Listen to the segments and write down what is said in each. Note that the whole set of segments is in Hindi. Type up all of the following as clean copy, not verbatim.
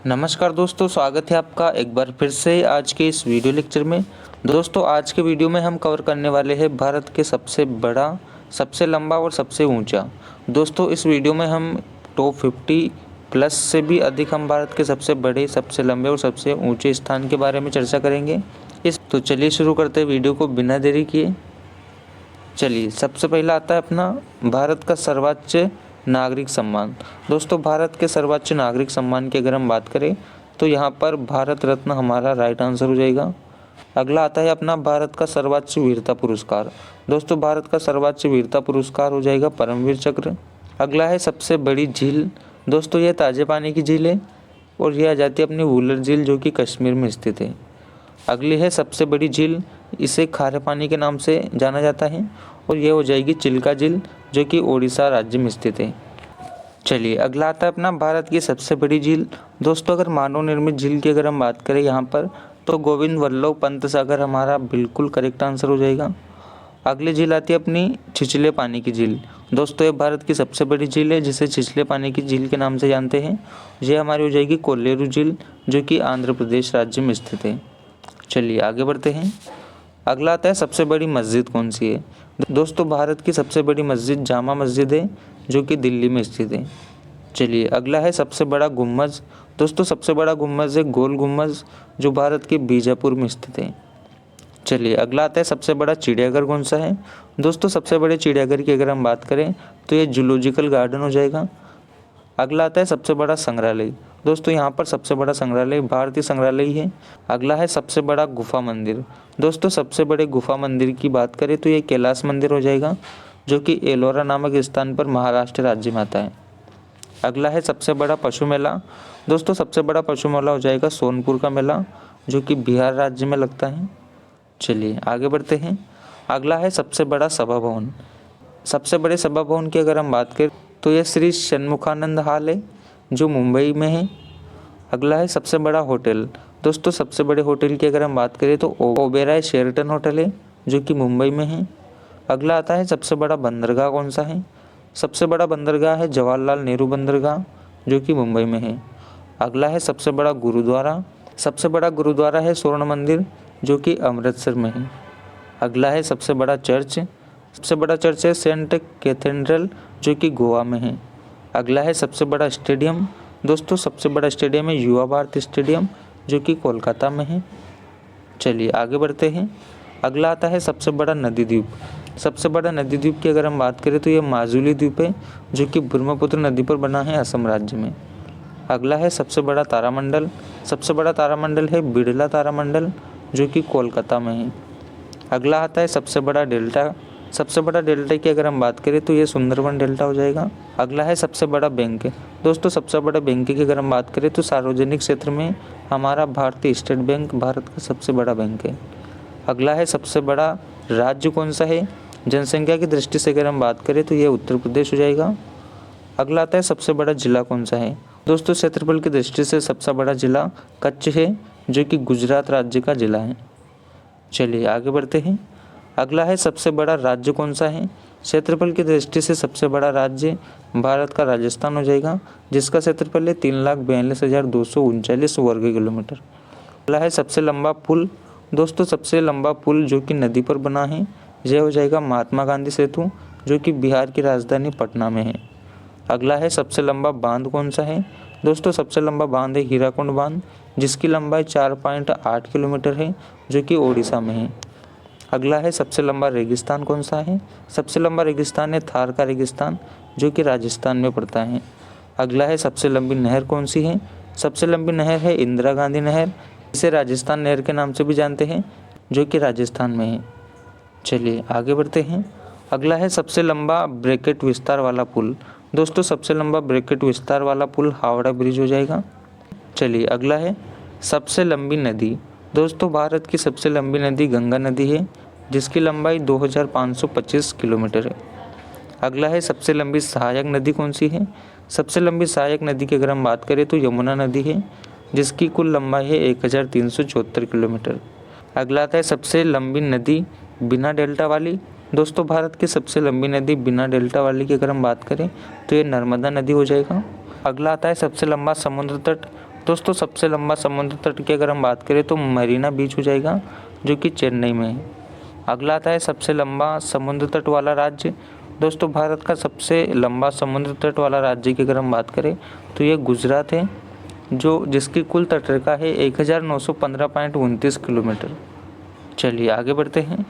नमस्कार दोस्तों, स्वागत है आपका एक बार फिर से आज के इस वीडियो लेक्चर में। दोस्तों, आज के वीडियो में हम कवर करने वाले हैं भारत के सबसे बड़ा, सबसे लंबा और सबसे ऊंचा। दोस्तों, इस वीडियो में हम टॉप 50 प्लस से भी अधिक हम भारत के सबसे बड़े, सबसे लंबे और सबसे ऊंचे स्थान के बारे में चर्चा करेंगे। तो चलिए शुरू करते हैं वीडियो को बिना देरी किए। चलिए, सबसे पहला आता है अपना भारत का सर्वोच्च नागरिक सम्मान। दोस्तों, भारत के सर्वोच्च नागरिक सम्मान की अगर हम बात करें तो यहाँ पर भारत रत्न हमारा राइट आंसर हो जाएगा। अगला आता है अपना भारत का सर्वोच्च वीरता पुरस्कार। दोस्तों, भारत का सर्वोच्च वीरता पुरस्कार हो जाएगा परमवीर चक्र। अगला है सबसे बड़ी झील। दोस्तों, यह ताजे पानी की झील है और यह आ जाती है अपनी वुलर झील जो कि कश्मीर में स्थित है। अगली है सबसे बड़ी झील, इसे खारे पानी के नाम से जाना जाता है और यह हो जाएगी चिल्का झील जो कि ओडिशा राज्य में स्थित है। चलिए, अगला आता है अपना भारत की सबसे बड़ी झील। दोस्तों, अगर मानव निर्मित झील की अगर हम बात करें यहाँ पर तो गोविंद वल्लभ पंत सागर हमारा बिल्कुल करेक्ट आंसर हो जाएगा। अगली झील आती है अपनी छिछले पानी की झील। दोस्तों, ये भारत की सबसे बड़ी झील है जिसे छिछले पानी की झील के नाम से जानते हैं। ये हमारी हो जाएगी कोल्लेरू झील जो कि आंध्र प्रदेश राज्य में स्थित है। चलिए आगे बढ़ते हैं। अगला आता है सबसे बड़ी मस्जिद कौन सी है। दोस्तों, भारत की सबसे बड़ी मस्जिद जामा मस्जिद है जो कि दिल्ली में स्थित है। चलिए, अगला है सबसे बड़ा गुम्बज। दोस्तों, सबसे बड़ा गुम्बज है गोल गुम्बज जो भारत के बीजापुर में स्थित है। चलिए, अगला आता है सबसे बड़ा चिड़ियाघर कौन सा है। दोस्तों, सबसे बड़े चिड़ियाघर की अगर हम बात करें तो ये जूलॉजिकल गार्डन हो जाएगा। अगला आता है सबसे बड़ा संग्रहालय। दोस्तों, यहाँ पर सबसे बड़ा संग्रहालय भारतीय संग्रहालय ही है। अगला है सबसे बड़ा गुफा मंदिर। दोस्तों, सबसे बड़े गुफा मंदिर की बात करें तो ये कैलाश मंदिर हो जाएगा जो कि एलोरा नामक स्थान पर महाराष्ट्र राज्य में आता है। अगला है सबसे बड़ा पशु मेला। दोस्तों, सबसे बड़ा पशु मेला हो जाएगा सोनपुर का मेला जो कि बिहार राज्य में लगता है। चलिए आगे बढ़ते हैं। अगला है सबसे बड़ा सभा भवन। सबसे बड़े सभा भवन की अगर हम बात करें तो यह श्री षणमुखानंद हॉल है जो मुंबई में है। अगला है सबसे बड़ा होटल। दोस्तों, सबसे बड़े होटल की अगर हम बात करें तो ओबेरॉय शेरटन होटल है जो कि मुंबई में है। अगला आता है सबसे बड़ा बंदरगाह कौन सा है। सबसे बड़ा बंदरगाह है जवाहरलाल नेहरू बंदरगाह जो कि मुंबई में है। अगला है सबसे बड़ा गुरुद्वारा। सबसे बड़ा गुरुद्वारा है स्वर्ण मंदिर जो कि अमृतसर में है। अगला है सबसे बड़ा चर्च। सबसे बड़ा चर्च है सेंट कैथेड्रल जो कि गोवा में है। अगला है सबसे बड़ा स्टेडियम। दोस्तों, सबसे बड़ा स्टेडियम है युवा भारती स्टेडियम जो कि कोलकाता में है। चलिए आगे बढ़ते हैं। अगला आता है सबसे बड़ा नदी द्वीप। सबसे बड़ा नदी द्वीप की अगर हम बात करें तो ये माजुली द्वीप है जो कि ब्रह्मपुत्र नदी पर बना है असम राज्य में। अगला है सबसे बड़ा तारामंडल। सबसे बड़ा तारामंडल है बिड़ला तारामंडल जो कि कोलकाता में है। अगला आता है सबसे बड़ा डेल्टा। सबसे बड़ा डेल्टा की अगर हम बात करें तो ये सुंदरबन डेल्टा हो जाएगा। अगला है सबसे बड़ा बैंक। दोस्तों, सबसे बड़ा बैंक की अगर हम बात करें तो सार्वजनिक क्षेत्र में हमारा भारतीय स्टेट बैंक भारत का सबसे बड़ा बैंक है। अगला है सबसे बड़ा राज्य कौन सा है। जनसंख्या की दृष्टि से अगर हम बात करें तो ये उत्तर प्रदेश हो जाएगा। अगला आता है सबसे बड़ा जिला कौन सा है। दोस्तों, क्षेत्रफल की दृष्टि से सबसे बड़ा जिला कच्छ है जो कि गुजरात राज्य का जिला है। चलिए आगे बढ़ते हैं। अगला है सबसे बड़ा राज्य कौन सा है। क्षेत्रफल की दृष्टि से सबसे बड़ा राज्य भारत का राजस्थान हो जाएगा जिसका क्षेत्रफल है 3,42,239 वर्ग किलोमीटर। अगला है सबसे लंबा पुल। दोस्तों, सबसे लंबा पुल जो कि नदी पर बना है यह हो जाएगा महात्मा गांधी सेतु जो कि बिहार की राजधानी पटना में है। अगला है सबसे लंबा बांध कौन सा है। दोस्तों, सबसे लंबा बांध है हीराकुंड बांध जिसकी लंबाई 4.8 किलोमीटर है जो कि ओडिशा में है। अगला है सबसे लंबा रेगिस्तान कौन सा है। सबसे लंबा रेगिस्तान है थार का रेगिस्तान जो कि राजस्थान में पड़ता है। अगला है सबसे लंबी नहर कौन सी है। सबसे लंबी नहर है इंदिरा गांधी नहर, इसे राजस्थान नहर के नाम से भी जानते हैं जो कि राजस्थान में है। चलिए आगे बढ़ते हैं। अगला है सबसे लंबा ब्रैकेट विस्तार वाला पुल। दोस्तों, सबसे लंबा ब्रैकेट विस्तार वाला पुल हावड़ा ब्रिज हो जाएगा। चलिए अगला है सबसे लंबी नदी। दोस्तों, भारत की सबसे लंबी नदी गंगा नदी है जिसकी लंबाई 2,525 किलोमीटर है। अगला है सबसे लंबी सहायक नदी कौन सी है। सबसे लंबी सहायक नदी की अगर हम बात करें तो यमुना नदी है जिसकी कुल लंबाई है 1,374 किलोमीटर। अगला आता है सबसे लंबी नदी बिना डेल्टा वाली। दोस्तों, भारत की सबसे लंबी नदी बिना डेल्टा वाली की अगर हम बात करें तो ये नर्मदा नदी हो जाएगा। अगला आता है सबसे लंबा समुद्र तट। दोस्तों सबसे लंबा समुद्र तट की अगर हम बात करें तो मरीना बीच हो जाएगा, जो कि चेन्नई में है। अगला आता है सबसे लंबा समुद्र तट वाला राज्य। दोस्तों भारत का सबसे लंबा समुद्र तट वाला राज्य की अगर हम बात करें तो ये गुजरात है, जो जिसकी कुल तटरेखा है 1915.29 किलोमीटर। चलिए आगे बढ़ते हैं।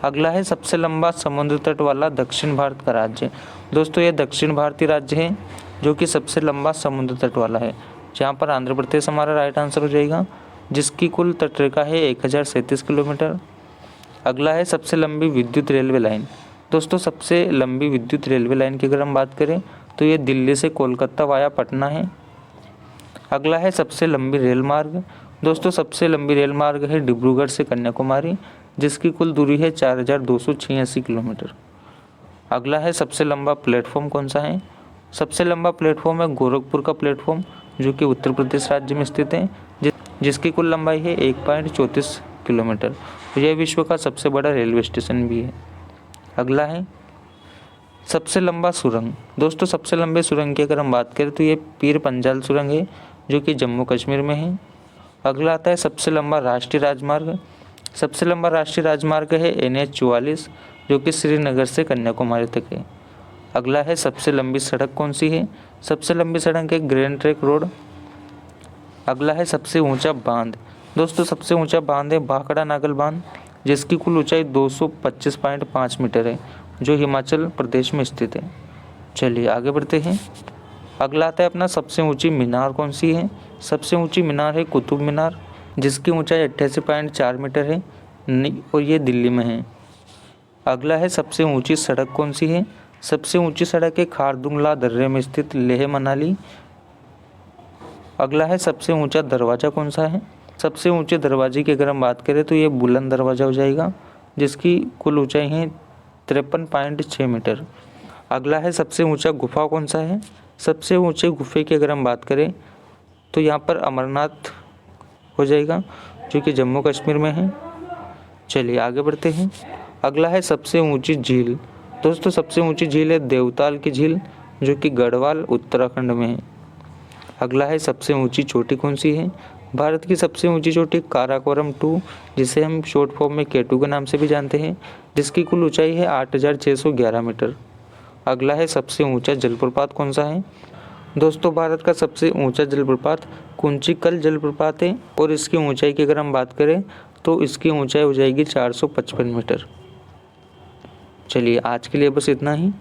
अगला है सबसे लंबा समुद्र तट वाला दक्षिण भारत का राज्य। दोस्तों ये दक्षिण भारतीय राज्य है जो कि सबसे लंबा समुद्र तट वाला है, जहाँ पर आंध्र प्रदेश हमारा राइट आंसर हो जाएगा, जिसकी कुल तटरेखा है 1037 किलोमीटर। अगला है सबसे लंबी विद्युत रेलवे लाइन। दोस्तों सबसे लंबी विद्युत रेलवे लाइन की अगर हम बात करें तो ये दिल्ली से कोलकाता वाया पटना है। अगला है सबसे लंबी रेल मार्ग। दोस्तों सबसे लंबी रेल मार्ग है डिब्रूगढ़ से कन्याकुमारी, जिसकी कुल दूरी है 4286 किलोमीटर। अगला है सबसे लंबा प्लेटफॉर्म कौन सा है। सबसे लंबा प्लेटफॉर्म है गोरखपुर का प्लेटफॉर्म, जो कि उत्तर प्रदेश राज्य में स्थित है, जिसकी कुल लंबाई है 1.34 किलोमीटर। यह विश्व का सबसे बड़ा रेलवे स्टेशन भी है। अगला है सबसे लंबा सुरंग। दोस्तों सबसे लंबे सुरंग की अगर हम बात करें तो ये पीर पंजाल सुरंग है, जो कि जम्मू कश्मीर में है। अगला आता है सबसे लंबा राष्ट्रीय राजमार्ग। सबसे लंबा राष्ट्रीय राजमार्ग है NH 44, जो कि श्रीनगर से कन्याकुमारी तक है। अगला है सबसे लंबी सड़क कौन सी है। सबसे लंबी सड़क है ग्रैंड ट्रंक रोड। अगला है सबसे ऊंचा बांध। दोस्तों सबसे ऊंचा बांध है भाखड़ा नागल बांध, जिसकी कुल ऊंचाई 225.5 मीटर है, जो हिमाचल प्रदेश में स्थित है। चलिए आगे बढ़ते हैं। अगला आता है अपना सबसे ऊंची मीनार कौन सी है। सबसे ऊंची मीनार है कुतुब मीनार, जिसकी ऊंचाई 88.4 मीटर है और ये दिल्ली में है। अगला है सबसे ऊंची सड़क कौन सी है। सबसे ऊंची सड़क है खारदुंगला दर्रे में स्थित लेह मनाली। अगला है सबसे ऊंचा दरवाज़ा कौन सा है। सबसे ऊंचे दरवाजे की अगर हम बात करें तो ये बुलंद दरवाज़ा हो जाएगा, जिसकी कुल ऊंचाई है 53.6 मीटर। अगला है सबसे ऊंचा गुफा कौन सा है। सबसे ऊंचे गुफे की अगर हम बात करें तो यहाँ पर अमरनाथ हो जाएगा, जो कि जम्मू कश्मीर में है। चलिए आगे बढ़ते हैं। अगला है सबसे ऊंची झील। दोस्तों सबसे ऊंची झील है देवताल की झील, जो कि गढ़वाल उत्तराखंड में है। अगला है सबसे ऊंची चोटी कौन सी है। भारत की सबसे ऊंची चोटी काराकोरम 2, जिसे हम शॉर्ट फॉर्म में K2 के नाम से भी जानते हैं, जिसकी कुल ऊंचाई है 8611 मीटर। अगला है सबसे ऊंचा जलप्रपात कौन सा है। दोस्तों भारत का सबसे ऊंचा जलप्रपात कुंचिकल जलप्रपात है और इसकी ऊंचाई की अगर हम बात करें तो इसकी ऊंचाई हो जाएगी 455 मीटर। चलिए आज के लिए बस इतना ही।